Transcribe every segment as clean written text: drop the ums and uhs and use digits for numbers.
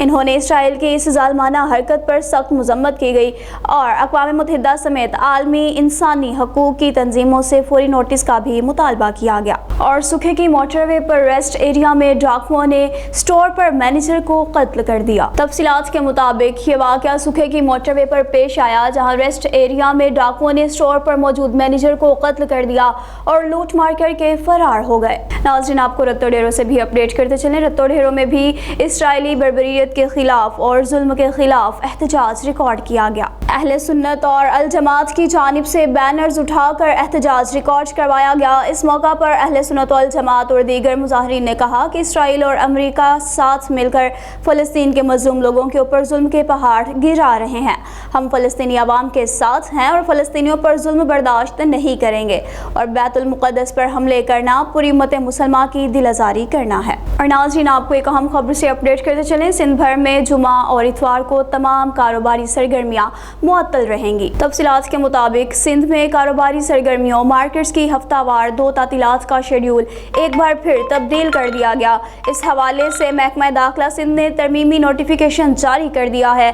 انہوں نے اسرائیل کی اس ظالمانہ حرکت پر سخت مذمت کی گئی اور اقوام متحدہ سمیت عالمی انسانی حقوق کی تنظیموں سے فوری نوٹس کا بھی مطالبہ کیا گیا۔ اور سکھے کی موٹر وے پر ریسٹ ایریا میں ڈاکوؤں نے اسٹور پر مینیجر کو قتل کر دیا۔ تفصیلات کے مطابق یہ واقعہ سکھے کی موٹر وے پر پیش آیا، جہاں ریسٹ ایریا میں ڈاکوؤں نے اسٹور پر موجود مینیجر کو قتل کر دیا اور لوٹ مار کر کے فرار ہو گئے۔ ناظرین، آپ کو رتو ڈیرو سے بھی اپڈیٹ کرتے چلیں۔ رتو ڈیرو میں بھی اسرائیلی بربریت کے خلاف اور ظلم کے خلاف احتجاج ریکارڈ کیا گیا۔ اہل سنت اور الجماعت کی جانب سے بینرز اٹھا کر احتجاج ریکارڈ کروایا گیا۔ اس موقع پر اہل سنت والجماعت اور دیگر مظاہرین نے کہا کہ اسرائیل اور امریکہ ساتھ مل کر فلسطین کے مظلوم لوگوں کے اوپر ظلم کے پہاڑ گرا رہے ہیں۔ ہم فلسطینی عوام کے ساتھ ہیں اور فلسطینیوں پر ظلم برداشت نہیں کریں گے، اور بیت المقدس پر حملے کرنا پوری امت مسلمہ کی دل آزاری کرنا ہے۔ اور ناظرین، آپ کو ایک اہم خبر سے اپڈیٹ کرتے چلیں۔ سندھ بھر میں جمعہ اور اتوار کو تمام کاروباری سرگرمیاں معطل رہیں گی۔ تفصیلات کے مطابق سندھ میں کاروباری سرگرمیوں مارکیٹس کی ہفتہ وار 2 تعطیلات کا شیڈول ایک بار پھر تبدیل کر دیا گیا۔ اس حوالے سے محکمہ داخلہ سندھ نے ترمیمی نوٹیفیکیشن جاری کر دیا ہے۔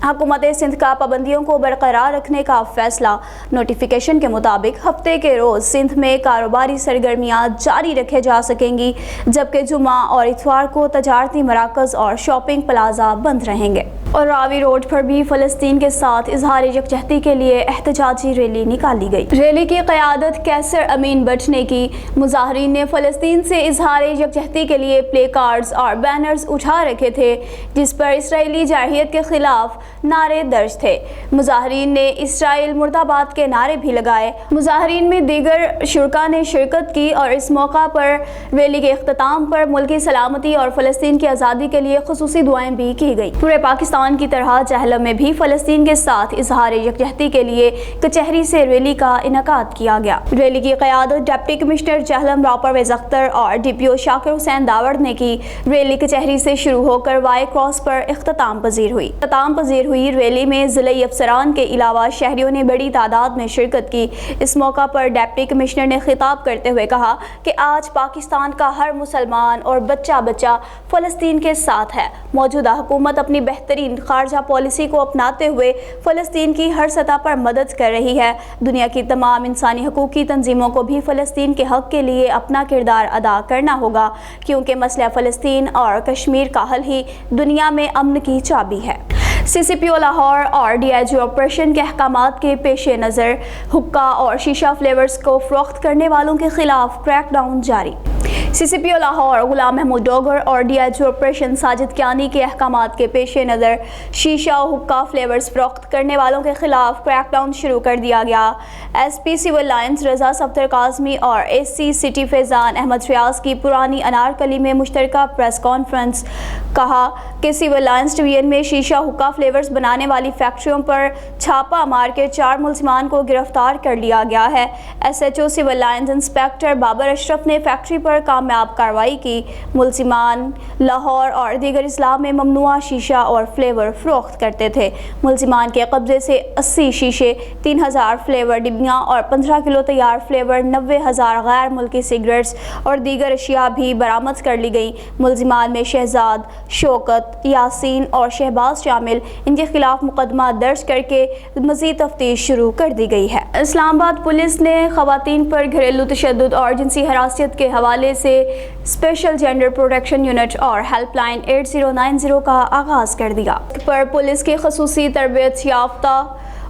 حکومت سندھ کا پابندیوں کو برقرار رکھنے کا فیصلہ۔ نوٹیفیکیشن کے مطابق ہفتے کے روز سندھ میں کاروباری سرگرمیاں جاری رکھے جا سکیں گی، جبکہ جمعہ اور اتوار کو تجارتی مراکز اور شاپنگ پلازا بند رہیں گے۔ اور راوی روڈ پر بھی فلسطین کے ساتھ اظہار یکجہتی کے لیے احتجاجی ریلی نکالی گئی۔ ریلی کی قیادت کیسر امین بٹ نے کی۔ مظاہرین نے فلسطین سے اظہار یکجہتی کے لیے پلے کارڈز اور بینرز اٹھا رکھے تھے، جس پر اسرائیلی جارحیت کے خلاف نعرے درج تھے۔ مظاہرین نے اسرائیل مرد آباد کے نعرے بھی لگائے۔ مظاہرین میں دیگر شرکاء نے شرکت کی اور اس موقع پر ریلی کے اختتام پر ملکی سلامتی اور فلسطین کی آزادی کے لیے خصوصی دعائیں بھی کی گئی۔ پورے پاکستان کی طرح جہلم میں بھی فلسطین کے ساتھ اظہار یکجہتی کے لیے کچہری سے ریلی کا انعقاد کیا گیا۔ ریلی کی قیادت ڈپٹی کمشنر جہلم راؤ پرویز اختر اور ڈی پی او شاکر حسین داوڑ نے کی۔ ریلی کچہری سے شروع ہو کر وائی کراس پر اختتام پذیر ہوئی۔ ریلی میں ضلعی افسران کے علاوہ شہریوں نے بڑی تعداد میں شرکت کی۔ اس موقع پر ڈپٹی کمشنر نے خطاب کرتے ہوئے کہا کہ آج پاکستان کا ہر مسلمان اور بچہ فلسطین کے ساتھ ہے۔ موجودہ حکومت اپنی بہترین خارجہ پالیسی کو اپناتے ہوئے فلسطین کی ہر سطح پر مدد کر رہی ہے۔ دنیا کی تمام انسانی حقوق کی تنظیموں کو بھی فلسطین کے حق کے لیے اپنا کردار ادا کرنا ہوگا، کیونکہ مسئلہ فلسطین اور کشمیر کا حل ہی دنیا میں امن کی چابی ہے۔ سی سی پی او لاہور اور ڈی آئی جی آپریشن کے احکامات کے پیش نظر حقہ اور شیشہ فلیورز کو فروخت کرنے والوں کے خلاف کریک ڈاؤن جاری۔ سی سی پی او لاہور غلام محمود ڈوگر اور D I G operation Sajid Kiani کے احکامات کے پیش نظر شیشہ و حقہ فلیورز فروخت کرنے والوں کے خلاف کریک ڈاؤن شروع کر دیا گیا۔ ایس پی سول لائنز رضا صفدر کاظمی اور ایس سی سٹی فیضان احمد فیاض کی پرانی انارکلی میں مشترکہ پریس کانفرنس کہا کہ سول لائنز ڈویژن میں شیشہ حقہ فلیورز بنانے والی فیکٹریوں پر چھاپہ مار کے 4 ملزمان کو گرفتار کر لیا گیا ہے۔ S H O civil lines inspector Babar Ashraf نے فیکٹری پر کامیاب کارروائی کی۔ ملزمان لاہور اور دیگر اضلاع میں ممنوعہ شیشہ اور فلیور فروخت کرتے تھے۔ ملزمان کے قبضے سے 80 شیشے، 3000 فلیور ڈبیاں اور 15 کلو تیار فلیور، 90,000 غیر ملکی سگریٹس اور دیگر اشیاء بھی برآمد کر لی گئی۔ ملزمان میں شہزاد، شوکت، یاسین اور شہباز شامل۔ ان کے خلاف مقدمہ درج کر کے مزید تفتیش شروع کر دی گئی ہے۔ اسلام آباد پولیس نے خواتین پر گھریلو تشدد اور جنسی ہراسیت کے حوالے سے اسپیشل جینڈر پروٹیکشن یونٹ اور ہیلپ لائن 8090 کا آغاز کر دیا۔ پر پولیس کے خصوصی تربیت یافتہ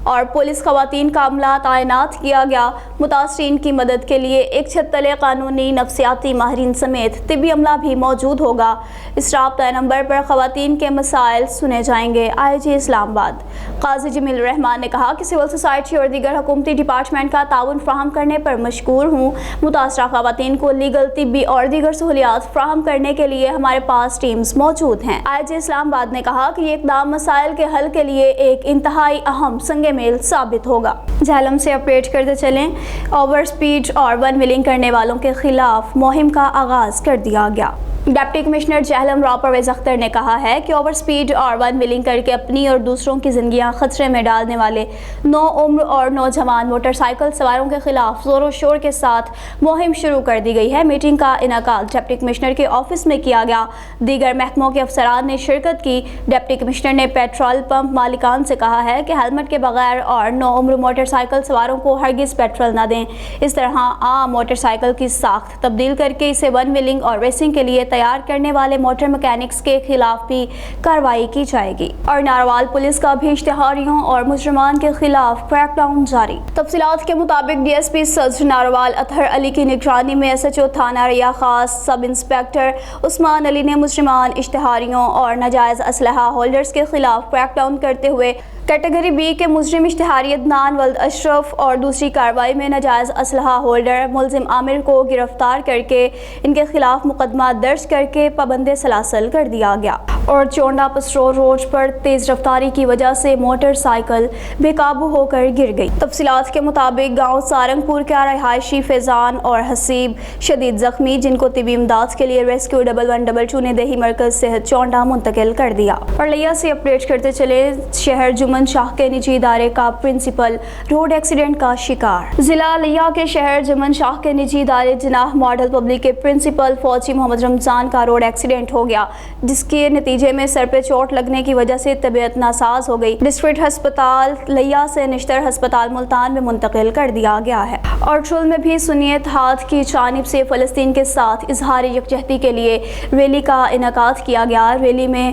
اور پولیس خواتین کا عملہ تعینات کیا گیا۔ متاثرین کی مدد کے لیے ایک چھت تلے قانونی نفسیاتی ماہرین سمیت طبی عملہ بھی موجود ہوگا۔ اس رابطہ نمبر پر خواتین کے مسائل سنے جائیں گے۔ آئی جی اسلام آباد قاضی جمیل الرحمان نے کہا کہ سول سوسائٹی اور دیگر حکومتی ڈپارٹمنٹ کا تعاون فراہم کرنے پر مشکور ہوں۔ متاثرہ خواتین کو لیگل، طبی اور دیگر سہولیات فراہم کرنے کے لیے ہمارے پاس ٹیمز موجود ہیں۔ آئی جی اسلام آباد نے کہا کہ یہ اقدام مسائل کے حل کے لیے ایک انتہائی اہم سنگ میل ثابت ہوگا۔ جہلم سے اپڈیٹ کرتے چلیں۔ اوور سپیڈ اور ون ویلنگ کرنے والوں کے خلاف مہم کا آغاز کر دیا گیا۔ ڈپٹی کمشنر جہلم راؤ پرویز اختر نے کہا ہے کہ اوور سپیڈ اور ون ویلنگ کر کے اپنی اور دوسروں کی زندگیاں خطرے میں ڈالنے والے نو عمر اور نوجوان موٹر سائیکل سواروں کے خلاف زور و شور کے ساتھ مہم شروع کر دی گئی ہے۔ میٹنگ کا انعقاد ڈپٹی کمشنر کے آفس میں کیا گیا۔ دیگر محکموں کے افسران نے شرکت کی۔ ڈپٹی کمشنر نے پیٹرول پمپ مالکان سے کہا ہے کہ ہیلمٹ کے بغیر اور نو عمر موٹر سائیکل سواروں کو ہرگز پیٹرول نہ دیں۔ اس طرح عام موٹر سائیکل کی ساخت تبدیل کر کے اسے ون ویلنگ اور ریسنگ کے لیے تیار کرنے والے موٹر مکینکس کے خلاف بھی کارروائی کی جائے گی۔ اور ناروال پولیس کا بھی اشتہاریوں اور مجرمان کے خلاف کریک ڈاؤن جاری۔ تفصیلات کے مطابق ڈی ایس پی صدر ناروال اطہر علی کی نگرانی میں ایس ایچ او تھانہ ریا خاص سب انسپکٹر عثمان علی نے مجرمان، اشتہاریوں اور ناجائز اسلحہ ہولڈرز کے خلاف کریک ڈاؤن کرتے ہوئے کیٹیگری بی کے مجرم اشتہاری عدنان ولد اشرف اور دوسری کارروائی میں ناجائز اسلحہ ہولڈر ملزم عامر کو گرفتار کر کے ان کے خلاف مقدمہ درج کر کے پابند سلاسل کر دیا گیا۔ اور چونڈا پسرور روڈ پر تیز رفتاری کی وجہ سے موٹر سائیکل بے قابو ہو کر گر گئی۔ تفصیلات کے مطابق گاؤں سارنگ پور کا رہائشی فیضان اور حسیب شدید زخمی، جن کو طبی امداد کے لیے ریسکیو 1112 نے دیہی مرکز صحت چونڈا منتقل کر دیا۔ اور لیا سے اپڈیٹ کرتے چلے، شہر جمن شاہ کے نجی ادارے کا پرنسپل روڈ ایکسیڈنٹ کا شکار۔ ضلع لیا کے شہر جمن شاہ کے نجی ادارے جناح ماڈل پبلک کے پرنسپل فوجی محمد رمضان کا روڈ ایکسیڈنٹ ہو گیا، جس کے نتیجے میں سر پہ چوٹ لگنے کی وجہ سے طبیعت ناساز ہو گئی۔ ڈسٹرکٹ ہسپتال لیا سے نشتر ہسپتال ملتان میں منتقل کر دیا گیا ہے۔ اور ٹرول میں بھی سنیت ہاتھ کی جانب سے فلسطین کے ساتھ اظہار یکجہتی کے لیے ریلی کا انعقاد کیا گیا۔ ریلی میں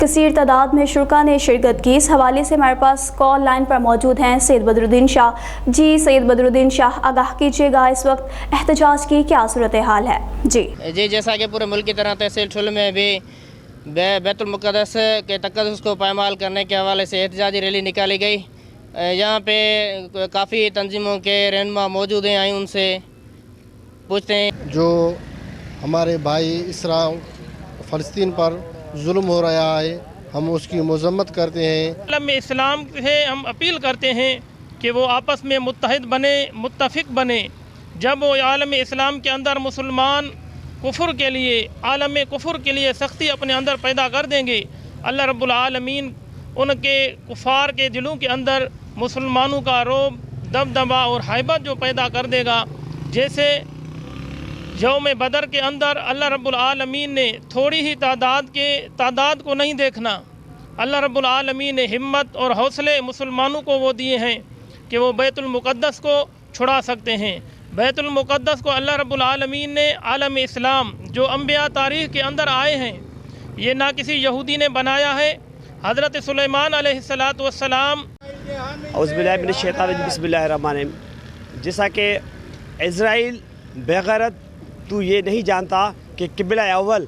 کثیر تعداد میں شرکاء نے شرکت کی۔ اس حوالے سے ہمارے پاس کال لائن پر موجود ہیں سید بدرالدین شاہ۔ جی سید بدرالدین شاہ، آگاہ کیجیے گا اس وقت احتجاج کی کیا صورتحال ہے؟ جی جیسا کہ پورے ملک کی طرح تحصیل ٹھل میں بھی بیت المقدس کے تقدس کو پائمال کرنے کے حوالے سے احتجاجی ریلی نکالی گئی۔ یہاں پہ کافی تنظیموں کے رہنما موجود ہیں، آئیں ان سے پوچھتے ہیں۔ جو ہمارے بھائی اسرائیل فلسطین پر ظلم ہو رہا ہے، ہم اس کی مذمت کرتے ہیں۔ عالم اسلام سے ہم اپیل کرتے ہیں کہ وہ آپس میں متحد بنے، متفق بنے۔ جب وہ عالم اسلام کے اندر مسلمان کفر کے لیے، عالم کفر کے لیے سختی اپنے اندر پیدا کر دیں گے، اللہ رب العالمین ان کے کفار کے دلوں کے اندر مسلمانوں کا رعب، دبدبہ اور ہیبت جو پیدا کر دے گا۔ جیسے یوم بدر کے اندر اللہ رب العالمین نے تھوڑی ہی تعداد کو نہیں دیکھنا، اللہ رب العالمین نے ہمت اور حوصلے مسلمانوں کو وہ دیے ہیں کہ وہ بیت المقدس کو چھڑا سکتے ہیں۔ بیت المقدس کو اللہ رب العالمین نے عالم اسلام جو انبیاء تاریخ کے اندر آئے ہیں، یہ نہ کسی یہودی نے بنایا ہے۔ حضرت سلیمان علیہ السلام اعوذ باللہ من الشیطان الرجیم، بسم اللہ الرحمن الرحیم۔ جیسا کہ اسرائیل بغیرت، تو یہ نہیں جانتا کہ قبلہ اول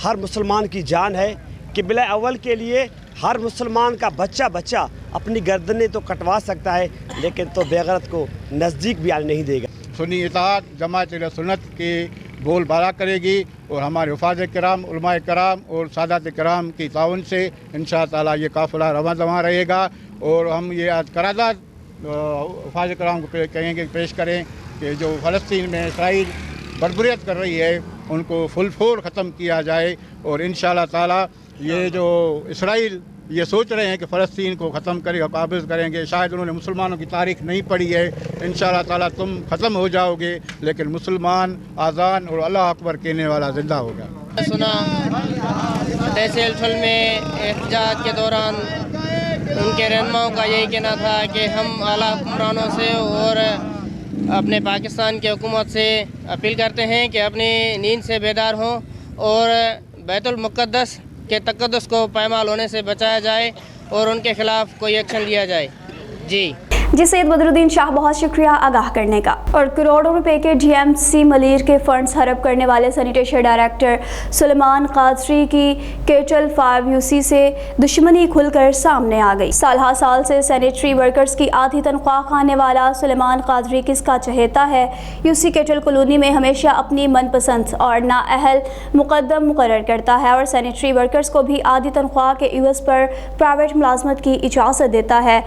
ہر مسلمان کی جان ہے۔ قبلہ اول کے لیے ہر مسلمان کا بچہ اپنی گردنیں تو کٹوا سکتا ہے، لیکن تو بغیرت کو نزدیک بھی آنے نہیں دے گا۔ سنی اطاعت جماعت سنت کے بول بالا کرے گی، اور ہمارے حفاظ کرام، علماء کرام اور سادات کرام کی تعاون سے انشاءاللہ تعالیٰ یہ قافلہ رواں دواں رہے گا۔ اور ہم یہ قرارداد حفاظ کرام کو کہیں گے، پیش کریں کہ جو فلسطین میں اسرائیل بربریت کر رہی ہے ان کو فل فور ختم کیا جائے۔ اور انشاءاللہ تعالیٰ یہ جو اسرائیل یہ سوچ رہے ہیں کہ فلسطین کو ختم کرے گا، قابض کریں گے، شاید انہوں نے مسلمانوں کی تاریخ نہیں پڑھی ہے۔ انشاءاللہ تعالیٰ تم ختم ہو جاؤ گے، لیکن مسلمان آذان اور اللہ اکبر کہنے والا زندہ ہوگا۔ سنا تحصیل ٹھل میں احتجاج کے دوران ان کے رہنماؤں کا یہی کہنا تھا کہ ہم اعلیٰ حکمرانوں سے اور اپنے پاکستان کی حکومت سے اپیل کرتے ہیں کہ اپنی نیند سے بیدار ہوں اور بیت المقدس کے تقدس کو پائمال ہونے سے بچایا جائے اور ان کے خلاف کوئی ایکشن لیا جائے۔ جی سید بدرالدین شاہ، بہت شکریہ آگاہ کرنے کا۔ اور کروڑوں روپے کے ڈی ایم سی ملیر کے فنڈز ہڑپ کرنے والے سینیٹیشن ڈائریکٹر سلیمان قادری کی کیٹل 5 یو سی سے دشمنی کھل کر سامنے آ گئی۔ سالہ سال سے سینیٹری ورکرز کی آدھی تنخواہ کھانے والا سلیمان قادری کس کا چہیتا ہے؟ یو سی کیٹل کالونی میں ہمیشہ اپنی من پسند اور نااہل مقدم مقرر کرتا ہے اور سینیٹری ورکرز کو بھی آدھی تنخواہ کے عوض پر پرائیویٹ ملازمت کی اجازت دیتا ہے۔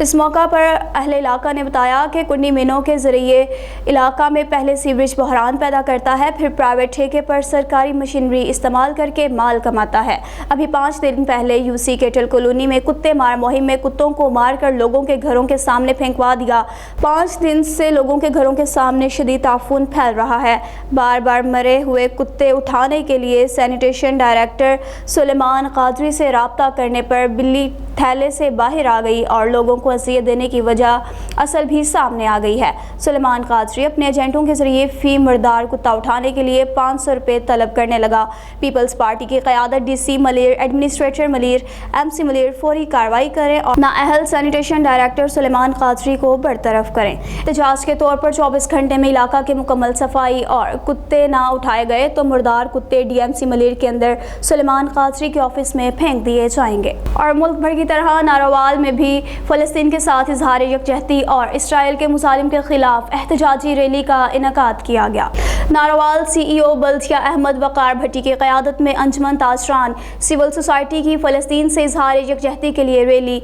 اس موقع پر اہل علاقہ نے بتایا کہ کنی مینوں کے ذریعے علاقہ میں پہلے سیوریج بحران پیدا کرتا ہے، پھر پرائیویٹ ٹھیکے پر سرکاری مشینری استعمال کر کے مال کماتا ہے۔ ابھی 5 دن پہلے UC کیٹل کالونی میں کتے مار مہم میں کتوں کو مار کر لوگوں کے گھروں کے سامنے پھینکوا دیا۔ 5 دن سے لوگوں کے گھروں کے سامنے شدید تعفن پھیل رہا ہے۔ بار بار مرے ہوئے کتے اٹھانے کے لیے سینیٹیشن ڈائریکٹر سلیمان قادری سے رابطہ کرنے پر بلی تھیلے سے باہر آ گئی اور لوگوں کو اذیت دینے کی وجہ اصل بھی سامنے آ گئی ہے۔ سلیمان قادری اپنے ایجنٹوں کے ذریعے فی مردار کتا اٹھانے کے لیے 500 روپے طلب کرنے لگا۔ پیپلز پارٹی کی قیادت DC Malir, administrator Malir, MC Malir فوری کارروائی کریں اور نااہل سینیٹیشن ڈائریکٹر سلیمان قادری کو برطرف کریں۔ احتجاج کے طور پر 24 گھنٹے میں علاقہ کے مکمل صفائی اور کتے نہ اٹھائے گئے تو مردار کتے DMC ملیر کے اندر سلیمان قادری کے آفس میں پھینک دیے جائیں گے۔ اور ملک بھر کی طرح ناروال میں بھی فلسطین کے ساتھ اظہار یکجہتی اور اسرائیل کے مظالم کے خلاف احتجاجی ریلی کا انعقاد کیا گیا۔ ناروال CEO بلدیہ احمد وقار بھٹی کی قیادت میں انجمن تاجران سول سوسائٹی کی فلسطین سے اظہار یکجہتی کے لیے ریلی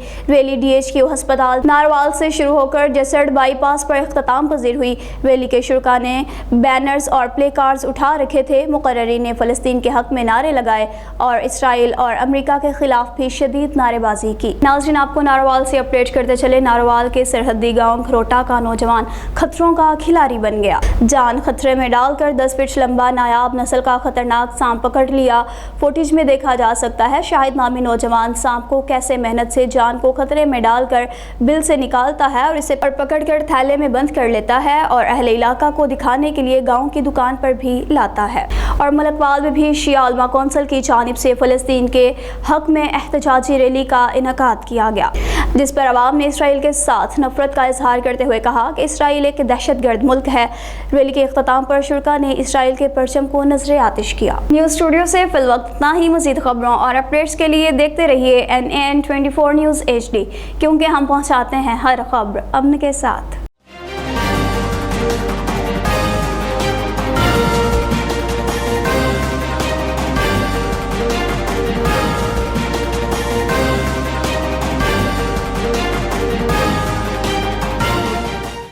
DHQ ہسپتال ناروال سے شروع ہو کر جسڑ بائی پاس پر اختتام پذیر ہوئی۔ ریلی کے شرکاء نے بینرز اور پلے کارڈز اٹھا رکھے تھے۔ مقررین نے فلسطین کے حق میں نعرے لگائے اور اسرائیل اور امریکہ کے خلاف بھی شدید نعرے بازی کی۔ ناظرین، آپ کو ناروال سے اپڈیٹ کرتے چلے۔ ناروال کے سرحدی گاؤں گھروٹا کا نوجوان خطروں کا کھلاڑی بن گیا۔ جان خطرے میں ڈال کر 10 فٹ لمبا نایاب نسل کا خطرناک سانپ پکڑ لیا۔ فوٹیج میں دیکھا جا سکتا ہے شاہد نامی نوجوان سانپ کو کیسے محنت سے جان کو خطرے میں ڈال کر بل سے نکالتا ہے اور اسے پکڑ کر تھیلے میں بند کر لیتا ہے اور اہل علاقہ کو دکھانے کے لیے گاؤں کی دکان پر بھی لاتا ہے۔ اور ملکوال میں بھی شیعہ علماء کونسل کی جانب سے فلسطین کے حق میں احتجاجی ریلی کا انعقاد کیا گیا، جس پر عوام نے اسرائیل کے ساتھ نفرت کا اظہار کرتے ہوئے کہا کہ اسرائیل ایک دہشت گرد ملک ہے۔ ریلی کے اختتام پر شرکاء نے اسرائیل کے پرچم کو نظر آتش کیا۔ نیوز اسٹوڈیو سے فی الوقت اتنا ہی۔ مزید خبروں اور اپڈیٹس کے لیے دیکھتے رہیے NAN 24 نیوز HD، کیونکہ ہم پہنچاتے ہیں ہر خبر امن کے ساتھ۔